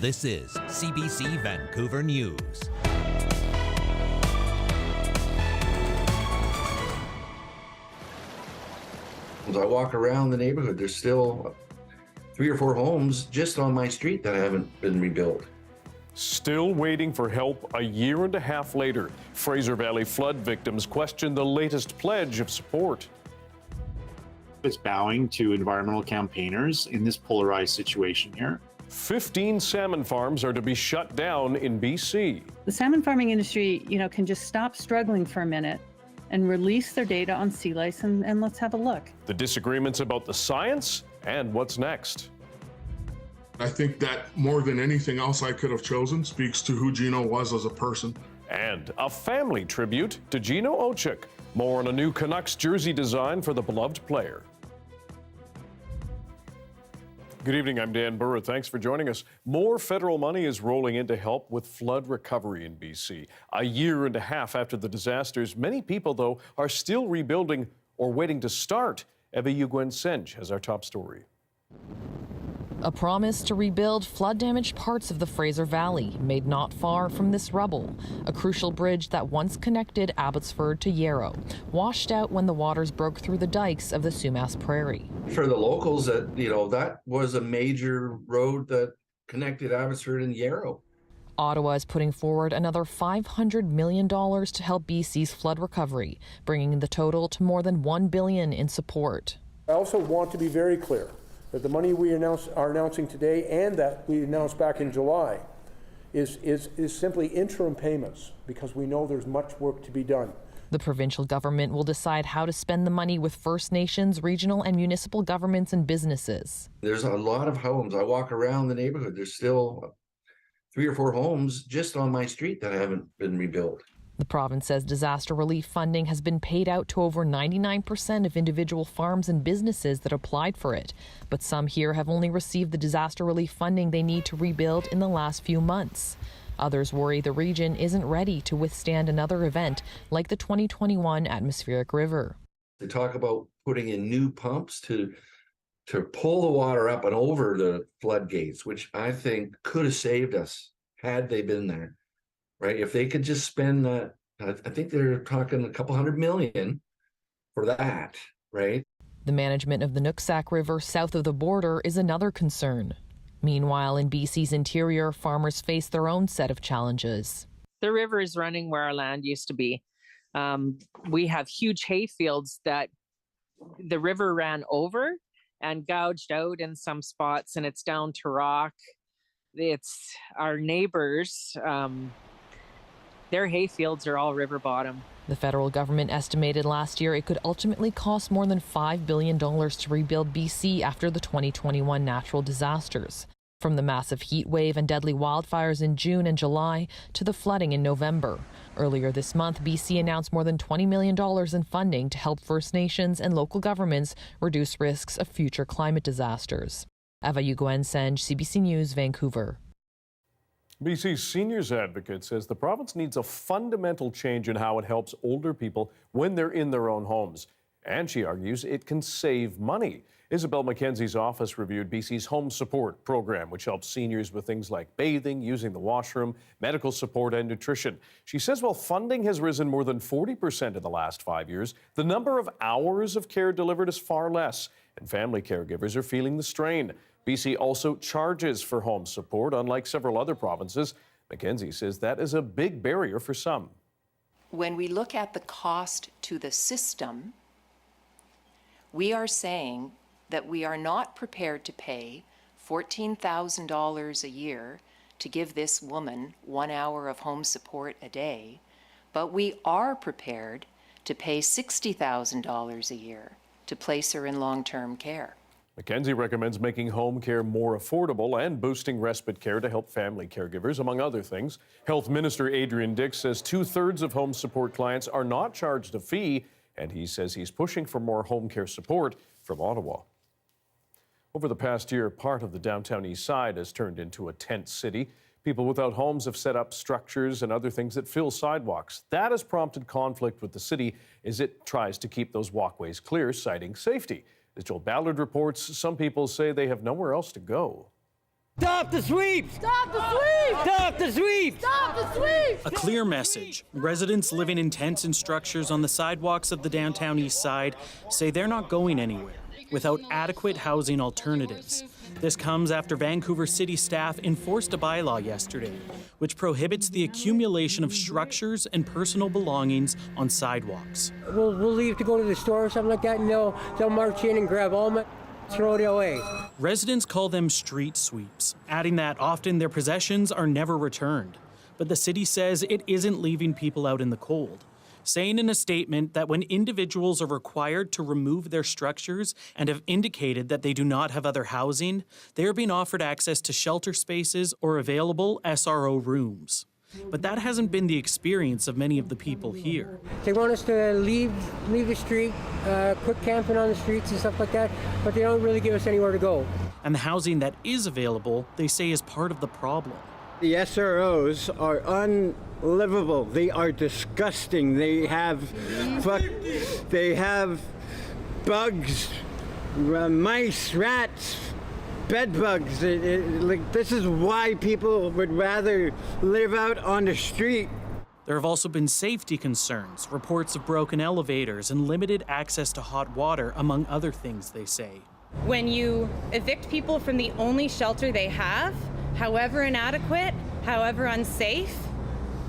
This is CBC Vancouver News. As I walk around the neighborhood, there's still 3 or 4 homes just on my street that haven't been rebuilt. Still waiting for help a year and a half later. Fraser Valley flood victims question the latest pledge of support. It's bowing to environmental campaigners in this polarized situation here. 15 salmon farms are to be shut down in BC. The salmon farming industry, can just stop struggling for a minute and release their data on sea lice, and let's have a look. The disagreements about the science and what's next. I think that more than anything else I could have chosen speaks to who Gino was as a person. And a family tribute to Gino Ochik. More on a new Canucks jersey design for the beloved player. Good evening, I'm Dan Burritt. Thanks for joining us. More federal money is rolling in to help with flood recovery in BC. A year and a half after the disasters, many people, though, are still rebuilding or waiting to start. Eva Yuguen-Senj has our top story. A promise to rebuild flood-damaged parts of the Fraser Valley, made not far from this rubble. A crucial bridge that once connected Abbotsford to Yarrow, washed out when the waters broke through the dikes of the Sumas Prairie. For the locals, that was a major road that connected Abbotsford and Yarrow. Ottawa is putting forward another $500 million to help BC's flood recovery, bringing the total to more than $1 billion in support. I also want to be very clear that the money we are announcing today and that we announced back in July is simply interim payments, because we know there's much work to be done. The provincial government will decide how to spend the money with First Nations, regional and municipal governments and businesses. There's a lot of homes. I walk around the neighborhood, there's still 3 or 4 homes just on my street that haven't been rebuilt. The province says disaster relief funding has been paid out to over 99% of individual farms and businesses that applied for it. But some here have only received the disaster relief funding they need to rebuild in the last few months. Others worry the region isn't ready to withstand another event like the 2021 atmospheric river. They talk about putting in new pumps to pull the water up and over the floodgates, which I think could have saved us had they been there. Right, if they could just spend that, I think they're talking a couple $100 million for that, right? The management of the Nooksack River south of the border is another concern. Meanwhile, in BC's interior, farmers face their own set of challenges. The river is running where our land used to be. We have huge hay fields that the river ran over and gouged out in some spots, and it's down to rock. It's our neighbors. Their hay fields are all river bottom. The federal government estimated last year it could ultimately cost more than $5 billion to rebuild BC after the 2021 natural disasters. From the massive heat wave and deadly wildfires in June and July to the flooding in November. Earlier this month, BC announced more than $20 million in funding to help First Nations and local governments reduce risks of future climate disasters. Eva Yuguen-Senj, CBC News, Vancouver. BC's seniors advocate says the province needs a fundamental change in how it helps older people when they're in their own homes. And she argues it can save money. Isabel McKenzie's office reviewed BC's home support program, which helps seniors with things like bathing, using the washroom, medical support, and nutrition. She says while funding has risen more than 40% in the last 5 years, the number of hours of care delivered is far less, and family caregivers are feeling the strain. BC also charges for home support, unlike several other provinces. McKenzie says that is a big barrier for some. When we look at the cost to the system, we are saying that we are not prepared to pay $14,000 a year to give this woman 1 hour of home support a day, but we are prepared to pay $60,000 a year to place her in long-term care. McKenzie recommends making home care more affordable and boosting respite care to help family caregivers, among other things. Health Minister Adrian Dix says 2/3 of home support clients are not charged a fee, and he says he's pushing for more home care support from Ottawa. Over the past year, part of the downtown east side has turned into a tent city. People without homes have set up structures and other things that fill sidewalks. That has prompted conflict with the city as it tries to keep those walkways clear, citing safety. As Joel Ballard reports, some people say they have nowhere else to go. Stop the sweep! Stop the sweep! Stop the sweep! Stop the sweep! A clear message. Residents living in tents and structures on the sidewalks of the downtown east side say they're not going anywhere without adequate housing alternatives. This comes after Vancouver city staff enforced a bylaw yesterday, which prohibits the accumulation of structures and personal belongings on sidewalks. We'll leave to go to the store or something like that, and they'll march in and grab all my, throw it away. Residents call them street sweeps, adding that often their possessions are never returned. But the city says it isn't leaving people out in the cold, saying in a statement that when individuals are required to remove their structures and have indicated that they do not have other housing, they are being offered access to shelter spaces or available SRO rooms. But that hasn't been the experience of many of the people here. They want us to leave the street, quit camping on the streets and stuff like that, but they don't really give us anywhere to go. And the housing that is available, they say, is part of the problem. The SROs are unlivable. They are disgusting. They have bugs, mice, rats, bed bugs. This is why people would rather live out on the street. There have also been safety concerns, reports of broken elevators, and limited access to hot water, among other things, they say. When you evict people from the only shelter they have, however inadequate, however unsafe,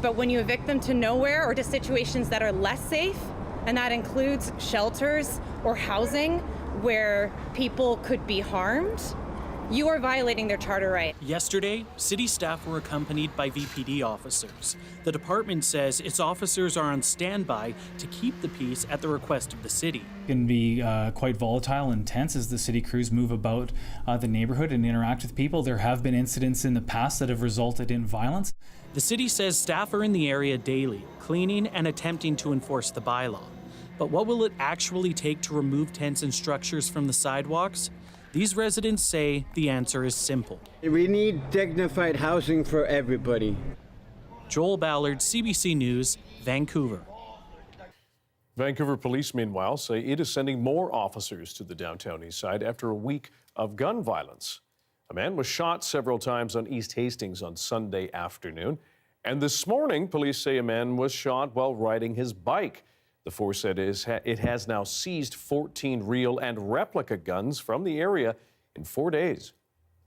but when you evict them to nowhere or to situations that are less safe, and that includes shelters or housing where people could be harmed, you are violating their charter right. Yesterday, city staff were accompanied by VPD officers. The department says its officers are on standby to keep the peace at the request of the city. It can be quite volatile and tense as the city crews move about the neighborhood and interact with people. There have been incidents in the past that have resulted in violence. The city says staff are in the area daily, cleaning and attempting to enforce the bylaw. But what will it actually take to remove tents and structures from the sidewalks? These residents say the answer is simple. We need dignified housing for everybody. Joel Ballard, CBC News, Vancouver. Vancouver police, meanwhile, say it is sending more officers to the downtown east side after a week of gun violence. A man was shot several times on East Hastings on Sunday afternoon. And this morning, police say a man was shot while riding his bike. The force said it has now seized 14 real and replica guns from the area in 4 days.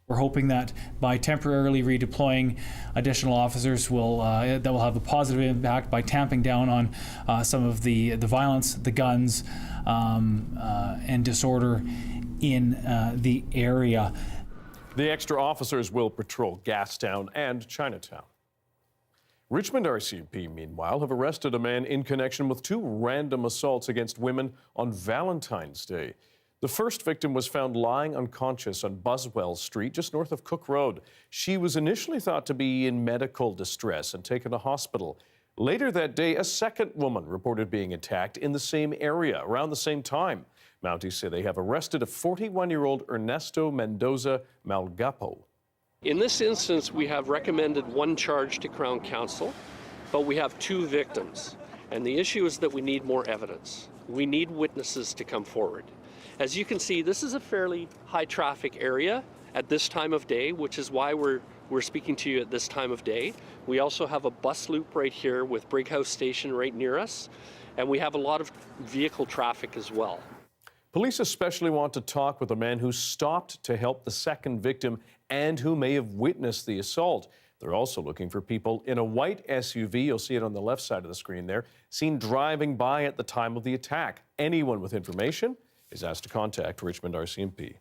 We're hoping that by temporarily redeploying additional officers that will have a positive impact by tamping down on some of the violence, the guns, and disorder in the area. The extra officers will patrol Gastown and Chinatown. Richmond RCMP, meanwhile, have arrested a man in connection with 2 random assaults against women on Valentine's Day. The first victim was found lying unconscious on Buswell Street, just north of Cook Road. She was initially thought to be in medical distress and taken to hospital. Later that day, a second woman reported being attacked in the same area around the same time. Mounties say they have arrested a 41-year-old Ernesto Mendoza Malgapo. In this instance, we have recommended 1 charge to Crown Counsel, but we have 2 victims. And the issue is that we need more evidence. We need witnesses to come forward. As you can see, this is a fairly high traffic area at this time of day, which is why we're speaking to you at this time of day. We also have a bus loop right here with Brighouse Station right near us, and we have a lot of vehicle traffic as well. Police especially want to talk with a man who stopped to help the second victim and who may have witnessed the assault. They're also looking for people in a white SUV, you'll see it on the left side of the screen there, seen driving by at the time of the attack. Anyone with information is asked to contact Richmond RCMP.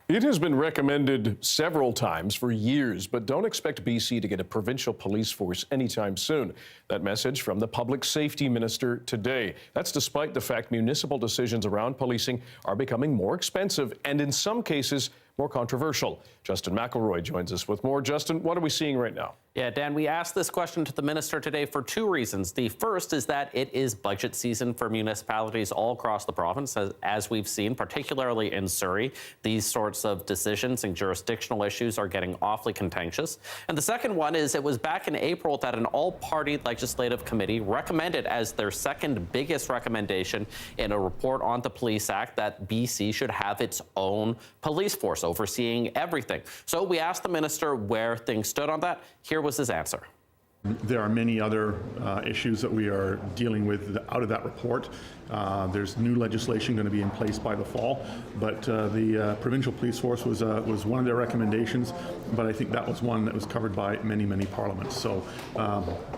It has been recommended several times for years, but don't expect BC to get a provincial police force anytime soon. That message from the Public Safety Minister today. That's despite the fact municipal decisions around policing are becoming more expensive and in some cases more controversial. Justin McElroy joins us with more. Justin, what are we seeing right now? Yeah, Dan, we asked this question to the minister today for two reasons. The first is that it is budget season for municipalities all across the province, as we've seen, particularly in Surrey. These sorts of decisions and jurisdictional issues are getting awfully contentious. And the second one is it was back in April that an all-party legislative committee recommended as their second biggest recommendation in a report on the Police Act that BC should have its own police force overseeing everything. So we asked the minister where things stood on that. Here was his answer. There are many other issues that we are dealing with out of that report. There's new legislation going to be in place by the fall, but the provincial police force was one of their recommendations, but I think that was one that was covered by many, many parliaments. So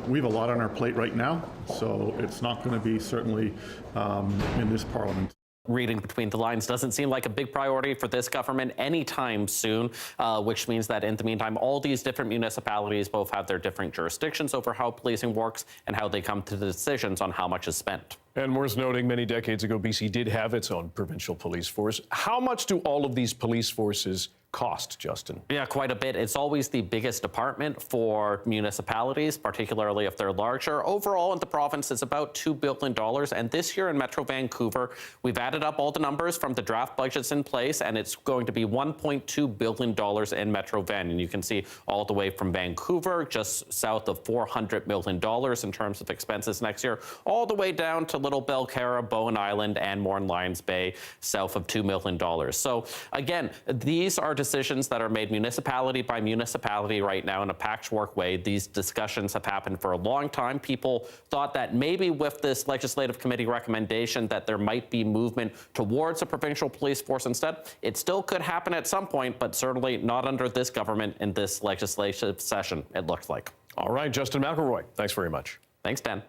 we have a lot on our plate right now, so it's not going to be certainly in this parliament. Reading between the lines, doesn't seem like a big priority for this government anytime soon, which means that in the meantime, all these different municipalities both have their different jurisdictions over how policing works and how they come to the decisions on how much is spent. And worth noting, many decades ago, BC did have its own provincial police force. How much do all of these police forces cost, Justin? Yeah, quite a bit. It's always the biggest department for municipalities, particularly if they're larger. Overall in the province, it's about $2 billion. And this year in Metro Vancouver, we've added up all the numbers from the draft budgets in place, and it's going to be $1.2 billion in Metro Van. And you can see all the way from Vancouver, just south of $400 million in terms of expenses next year, all the way down to Little Belcarra, Bowen Island, and Moore and Lions Bay, south of $2 million. So again, these are decisions that are made municipality by municipality right now in a patchwork way. These discussions have happened for a long time. People thought that maybe with this legislative committee recommendation that there might be movement towards a provincial police force instead. It still could happen at some point, but certainly not under this government in this legislative session, it looks like. All right, Justin McElroy, thanks very much. Thanks, Dan.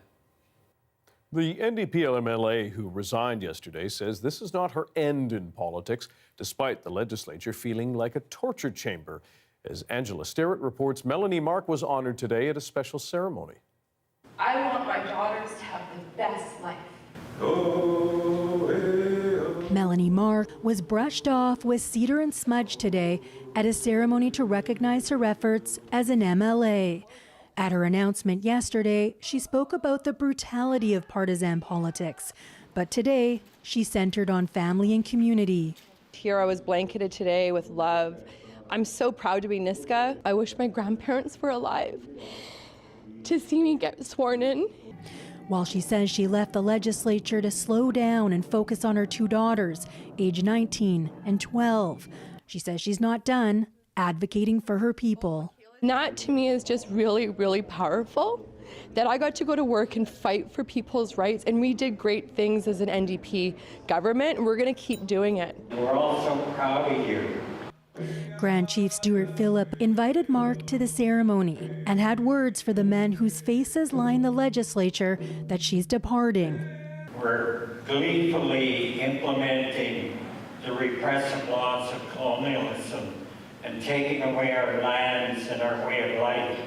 The NDP MLA who resigned yesterday says this is not her end in politics, despite the legislature feeling like a torture chamber. As Angela Sterrett reports, Melanie Mark was honored today at a special ceremony. I want my daughters to have the best life. Melanie Mark was brushed off with cedar and smudge today at a ceremony to recognize her efforts as an MLA. At her announcement yesterday, she spoke about the brutality of partisan politics, but today she centered on family and community. Here I was blanketed today with love. I'm so proud to be Niska. I wish my grandparents were alive to see me get sworn in. While she says she left the legislature to slow down and focus on her two daughters, age 19 and 12, she says she's not done advocating for her people. That to me is just really, really powerful, that I got to go to work and fight for people's rights, and we did great things as an NDP government, and we're going to keep doing it. We're all so proud of you. Grand Chief Stuart Phillip invited Mark to the ceremony and had words for the men whose faces line the legislature that she's departing. We're gleefully implementing the repressive laws of colonialism and taking away our lands and our way of life.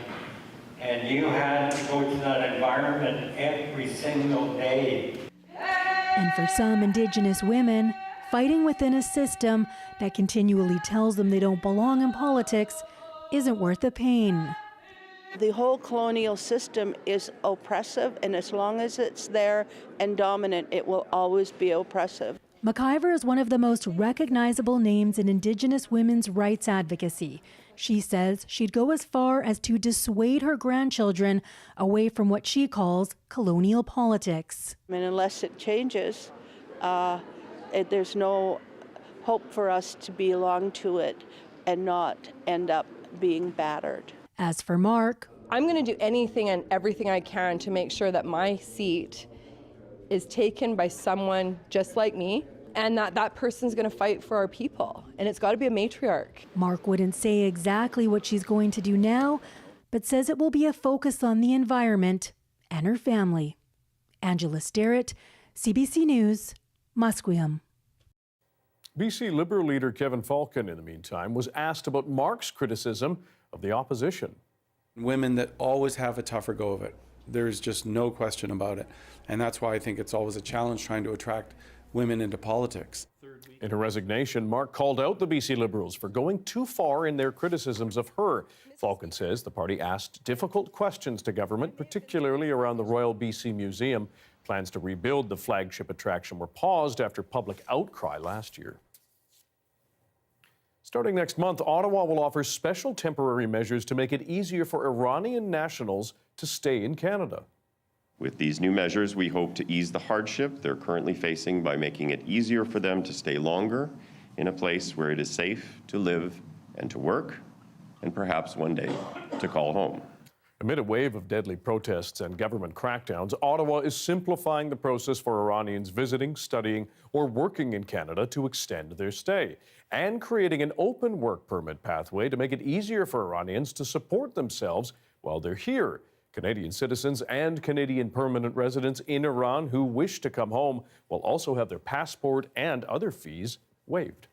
And you had to go to that environment every single day. And for some Indigenous women, fighting within a system that continually tells them they don't belong in politics isn't worth the pain. The whole colonial system is oppressive, and as long as it's there and dominant, it will always be oppressive. McIver is one of the most recognizable names in Indigenous women's rights advocacy. She says she'd go as far as to dissuade her grandchildren away from what she calls colonial politics. And unless it changes, there's no hope for us to belong to it and not end up being battered. As for Mark, I'm going to do anything and everything I can to make sure that my seat is taken by someone just like me, and that person's going to fight for our people, and it's got to be a matriarch. Mark wouldn't say exactly what she's going to do now, but says it will be a focus on the environment and her family. Angela Sterrett, CBC News, Musqueam. BC Liberal leader Kevin Falcon, in the meantime, was asked about Mark's criticism of the opposition. Women that always have a tougher go of it. There's just no question about it. And that's why I think it's always a challenge trying to attract women into politics. In her resignation, Mark called out the BC Liberals for going too far in their criticisms of her. Falcon says the party asked difficult questions to government, particularly around the Royal BC Museum. Plans to rebuild the flagship attraction were paused after public outcry last year. Starting next month, Ottawa will offer special temporary measures to make it easier for Iranian nationals to stay in Canada. With these new measures, we hope to ease the hardship they're currently facing by making it easier for them to stay longer in a place where it is safe to live and to work, and perhaps one day to call home. Amid a wave of deadly protests and government crackdowns, Ottawa is simplifying the process for Iranians visiting, studying, or working in Canada to extend their stay, and creating an open work permit pathway to make it easier for Iranians to support themselves while they're here. Canadian citizens and Canadian permanent residents in Iran who wish to come home will also have their passport and other fees waived.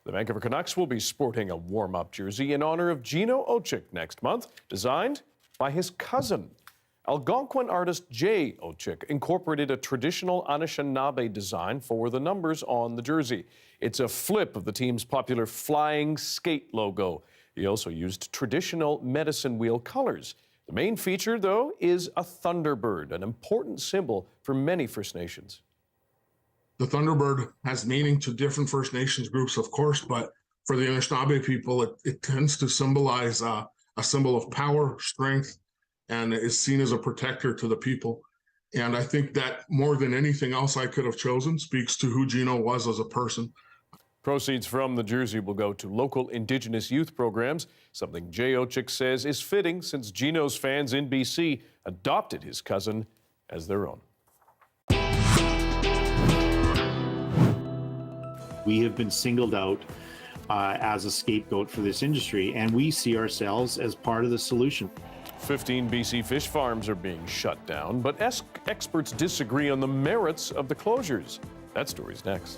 The Vancouver Canucks will be sporting a warm-up jersey in honor of Gino Ochik next month, designed by his cousin. Algonquin artist Jay Ochik incorporated a traditional Anishinaabe design for the numbers on the jersey. It's a flip of the team's popular flying skate logo. He also used traditional medicine wheel colors. The main feature, though, is a thunderbird, an important symbol for many First Nations. The Thunderbird has meaning to different First Nations groups, of course, but for the Anishinaabe people, it tends to symbolize a symbol of power, strength, and is seen as a protector to the people. And I think that more than anything else I could have chosen speaks to who Gino was as a person. Proceeds from the jersey will go to local Indigenous youth programs, something Jay Ochik says is fitting since Gino's fans in BC adopted his cousin as their own. We have been singled out as a scapegoat for this industry, and we see ourselves as part of the solution. 15 BC fish farms are being shut down, but experts disagree on the merits of the closures. That story's next.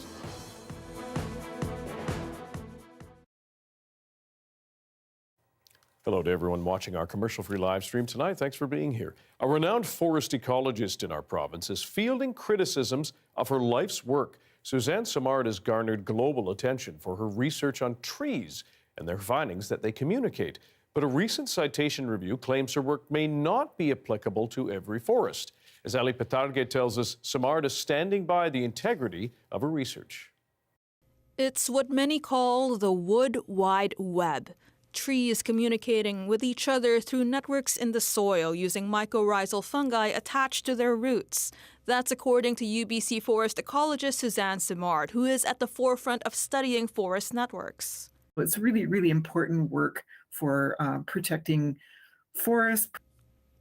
Hello to everyone watching our commercial-free live stream tonight. Thanks for being here. A renowned forest ecologist in our province is fielding criticisms of her life's work. Suzanne Simard has garnered global attention for her research on trees and their findings that they communicate. But a recent citation review claims her work may not be applicable to every forest. As Ali Petarge tells us, Simard is standing by the integrity of her research. It's what many call the wood wide web. Trees communicating with each other through networks in the soil using mycorrhizal fungi attached to their roots. That's according to UBC forest ecologist Suzanne Simard, who is at the forefront of studying forest networks. It's really, really important work for protecting forests.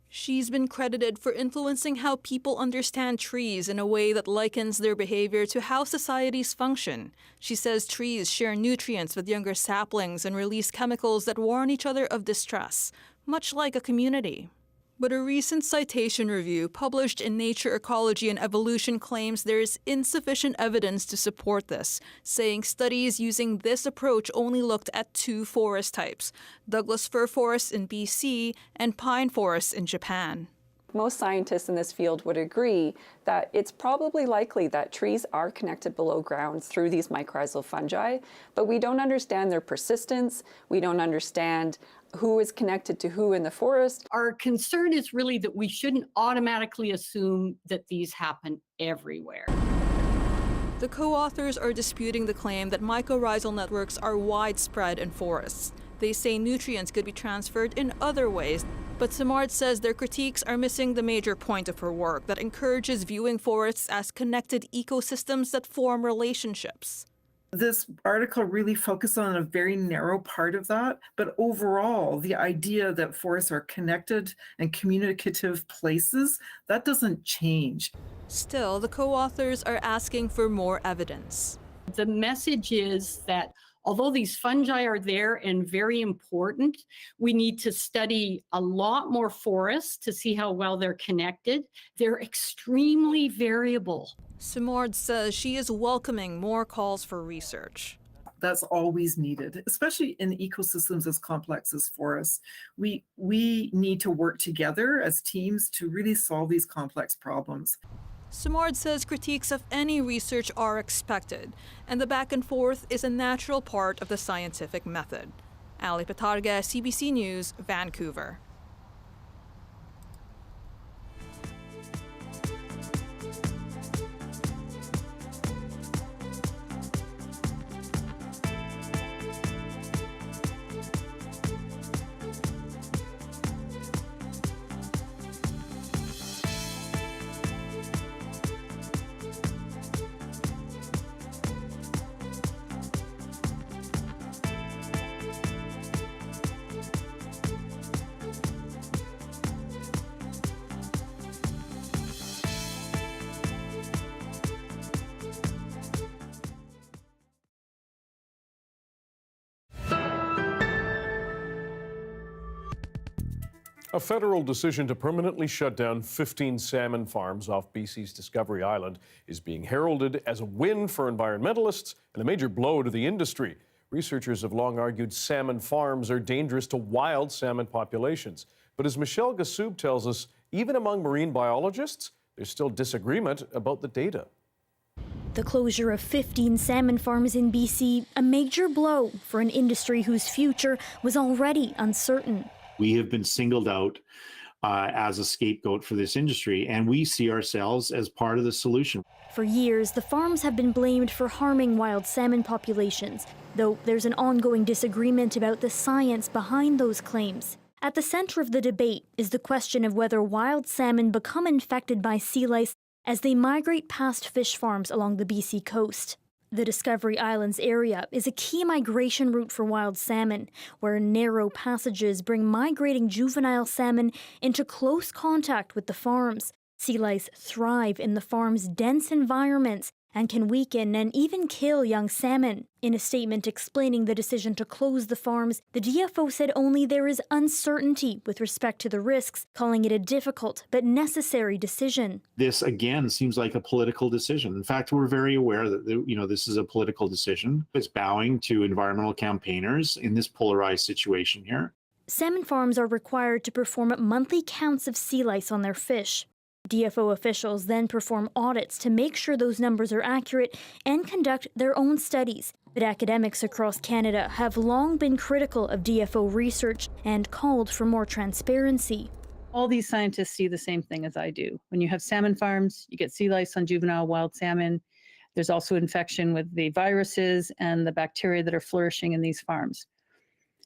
She's been credited for influencing how people understand trees in a way that likens their behavior to how societies function. She says trees share nutrients with younger saplings and release chemicals that warn each other of distress, much like a community. But a recent citation review published in Nature, Ecology and Evolution claims there is insufficient evidence to support this, saying studies using this approach only looked at 2 forest types, Douglas fir forests in BC and pine forests in Japan. Most scientists in this field would agree that it's probably likely that trees are connected below ground through these mycorrhizal fungi, but we don't understand their persistence, we don't understand who is connected to who in the forest. Our concern is really that we shouldn't automatically assume that these happen everywhere. The co-authors are disputing the claim that mycorrhizal networks are widespread in forests. They say nutrients could be transferred in other ways, but Simard says their critiques are missing the major point of her work that encourages viewing forests as connected ecosystems that form relationships. This article really focused on a very narrow part of that, but overall, the idea that forests are connected and communicative places, that doesn't change. Still, the co-authors are asking for more evidence. The message is that although these fungi are there and very important, we need to study a lot more forests to see how well they're connected. They're extremely variable. Simard says she is welcoming more calls for research. That's always needed, especially in ecosystems as complex as forests. We need to work together as teams to really solve these complex problems. Simard says critiques of any research are expected, and the back and forth is a natural part of the scientific method. Ali Patarga, CBC News, Vancouver. A federal decision to permanently shut down 15 salmon farms off BC's Discovery Island is being heralded as a win for environmentalists and a major blow to the industry. Researchers have long argued salmon farms are dangerous to wild salmon populations. But as Michelle Gassoub tells us, even among marine biologists, there's still disagreement about the data. The closure of 15 salmon farms in BC, a major blow for an industry whose future was already uncertain. We have been singled out as a scapegoat for this industry, and we see ourselves as part of the solution. For years, the farms have been blamed for harming wild salmon populations, though there's an ongoing disagreement about the science behind those claims. At the center of the debate is the question of whether wild salmon become infected by sea lice as they migrate past fish farms along the BC coast. The Discovery Islands area is a key migration route for wild salmon, where narrow passages bring migrating juvenile salmon into close contact with the farms. Sea lice thrive in the farm's dense environments and can weaken and even kill young salmon. In a statement explaining the decision to close the farms, the DFO said only there is uncertainty with respect to the risks, calling it a difficult but necessary decision. This, again, seems like a political decision. In fact, we're very aware that this is a political decision. It's bowing to environmental campaigners in this polarized situation here. Salmon farms are required to perform monthly counts of sea lice on their fish. DFO officials then perform audits to make sure those numbers are accurate and conduct their own studies. But academics across Canada have long been critical of DFO research and called for more transparency. All these scientists see the same thing as I do. When you have salmon farms, you get sea lice on juvenile wild salmon. There's also infection with the viruses and the bacteria that are flourishing in these farms.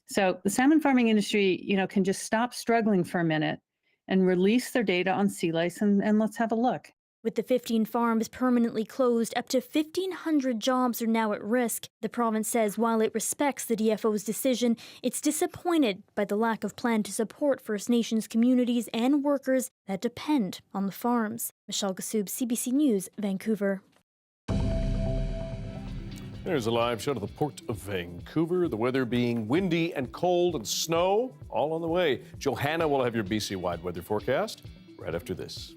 So the salmon farming industry, can just stop struggling for a minute and release their data on sea lice, and let's have a look. With the 15 farms permanently closed, up to 1,500 jobs are now at risk. The province says while it respects the DFO's decision, it's disappointed by the lack of plan to support First Nations communities and workers that depend on the farms. Michelle Gassoub, CBC News, Vancouver. There's a live shot of the Port of Vancouver. The weather being windy and cold and snow all on the way. Johanna will have your BC-wide weather forecast right after this.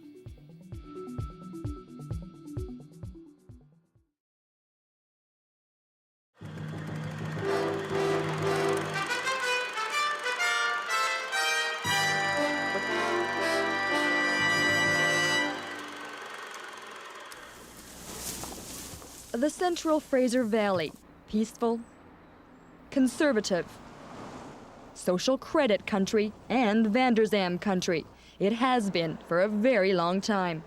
The Central Fraser Valley, peaceful, conservative, social credit country, and Vanderzam country. It has been for a very long time.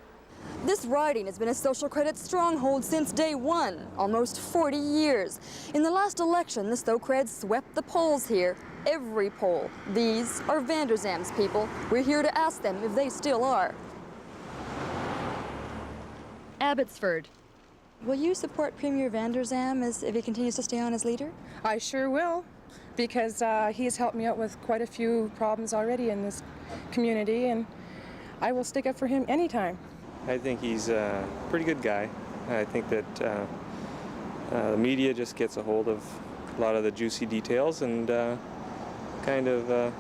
This riding has been a social credit stronghold since day one, almost 40 years. In the last election, the Stocreds swept the polls here, every poll. These are Vanderzam's people. We're here to ask them if they still are. Abbotsford. Will you support Premier Vanderzam if he continues to stay on as leader? I sure will, because he has helped me out with quite a few problems already in this community, and I will stick up for him anytime. I think he's a pretty good guy. I think that the media just gets a hold of a lot of the juicy details and kind of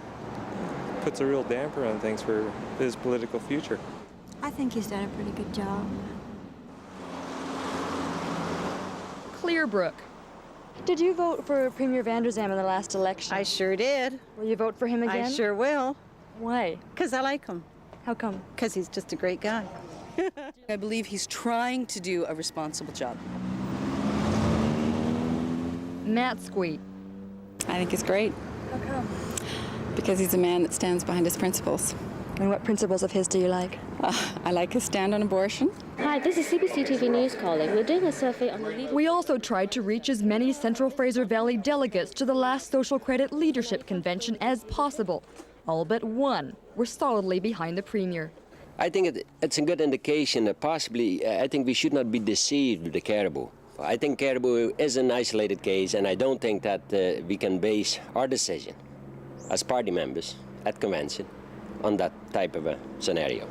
puts a real damper on things for his political future. I think he's done a pretty good job. Clearbrook. Did you vote for Premier Vanderzam in the last election? I sure did. Will you vote for him again? I sure will. Why? Because I like him. How come? Because he's just a great guy. I believe he's trying to do a responsible job. Matt Squeet. I think it's great. How come? Because he's a man that stands behind his principles. And what principles of his do you like? I like his stand on abortion. Hi, this is CBC TV News calling. We're doing a survey on the legal... We also tried to reach as many Central Fraser Valley delegates to the last Social Credit Leadership Convention as possible. All but one were solidly behind the Premier. I think it's a good indication that possibly, I think we should not be deceived with the caribou. I think caribou is an isolated case, and I don't think that we can base our decision as party members at convention on that type of a scenario.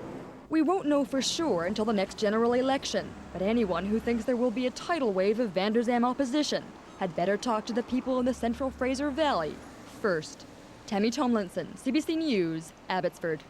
We won't know for sure until the next general election, but anyone who thinks there will be a tidal wave of Van der Zalm opposition had better talk to the people in the Central Fraser Valley first. Tammy Tomlinson, CBC News, Abbotsford.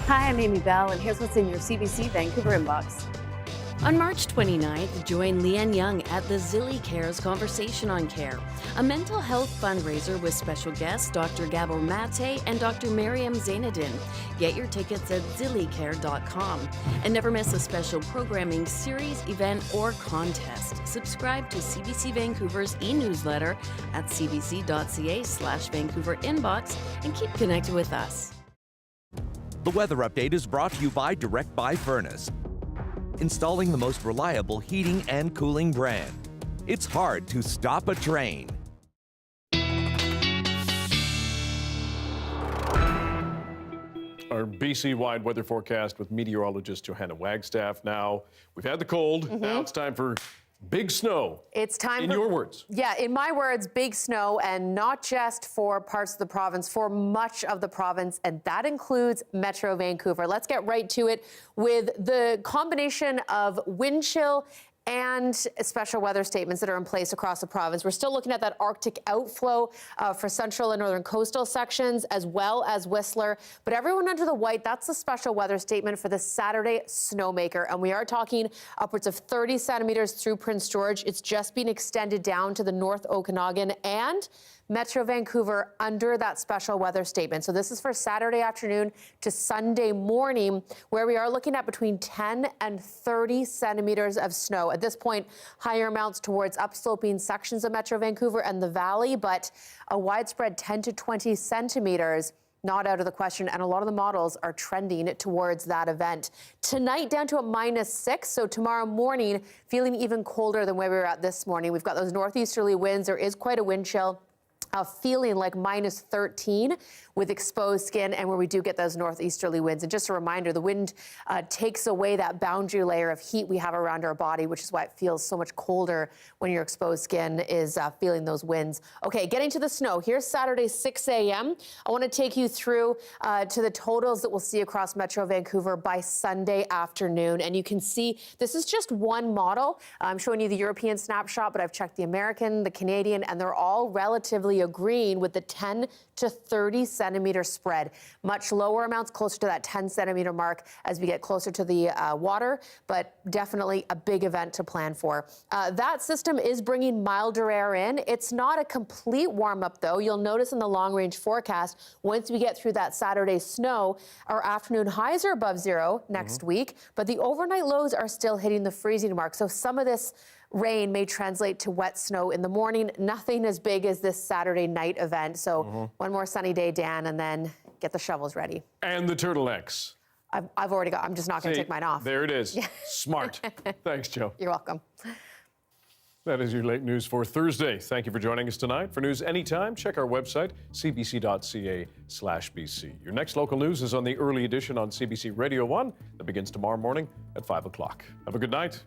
Hi, I'm Amy Bell, and here's what's in your CBC Vancouver inbox. On March 29th, join Leanne Young at the Zilly Cares Conversation on Care, a mental health fundraiser with special guests Dr. Gabor Mate and Dr. Mariam Zainadin. Get your tickets at zillycare.com. And never miss a special programming series, event, or contest. Subscribe to CBC Vancouver's e-newsletter at cbc.ca/Vancouver inbox and keep connected with us. The weather update is brought to you by Direct Buy Furnace, installing the most reliable heating and cooling brand. It's hard to stop a train. Our BC-wide weather forecast with meteorologist Johanna Wagstaffe. Now, we've had the cold. Now it's time for big snow. It's time in your words. Yeah, in my words, big snow, and not just for parts of the province, for much of the province, and that includes Metro Vancouver. Let's get right to it with the combination of wind chill and special weather statements that are in place across the province. We're still looking at that Arctic outflow for central and northern coastal sections, as well as Whistler. But everyone under the white, that's the special weather statement for the Saturday snowmaker. And we are talking upwards of 30 centimeters through Prince George. It's just been extended down to the North Okanagan and Metro Vancouver under that special weather statement. So this is for Saturday afternoon to Sunday morning, where we are looking at between 10 and 30 centimeters of snow. At this point, higher amounts towards upsloping sections of Metro Vancouver and the valley, but a widespread 10 to 20 centimeters not out of the question, and a lot of the models are trending towards that event. Tonight down to a -6, so tomorrow morning feeling even colder than where we were at this morning. We've got those northeasterly winds. There is quite a wind chill. Feeling like -13 with exposed skin, and where we do get those northeasterly winds. And just a reminder, the wind takes away that boundary layer of heat we have around our body, which is why it feels so much colder when your exposed skin is feeling those winds. Okay, getting to the snow. Here's Saturday, 6 a.m. I want to take you through to the totals that we'll see across Metro Vancouver by Sunday afternoon. And you can see this is just one model. I'm showing you the European snapshot, but I've checked the American, the Canadian, and they're all relatively agreeing with the 10 to 30 centimeter spread. Much lower amounts, closer to that 10 centimeter mark as we get closer to the water, but definitely a big event to plan for. That system is bringing milder air in. It's not a complete warm up though. You'll notice in the long range forecast, once we get through that Saturday snow, our afternoon highs are above zero next week, but the overnight lows are still hitting the freezing mark. So some of this rain may translate to wet snow in the morning. Nothing as big as this Saturday night event. So one more sunny day, Dan, and then get the shovels ready. And the turtlenecks. I've already got, I'm just not going to take mine off. There it is. Smart. Thanks, Joe. You're welcome. That is your late news for Thursday. Thank you for joining us tonight. For news anytime, check our website, cbc.ca/BC. Your next local news is on the early edition on CBC Radio 1 that begins tomorrow morning at 5 o'clock. Have a good night.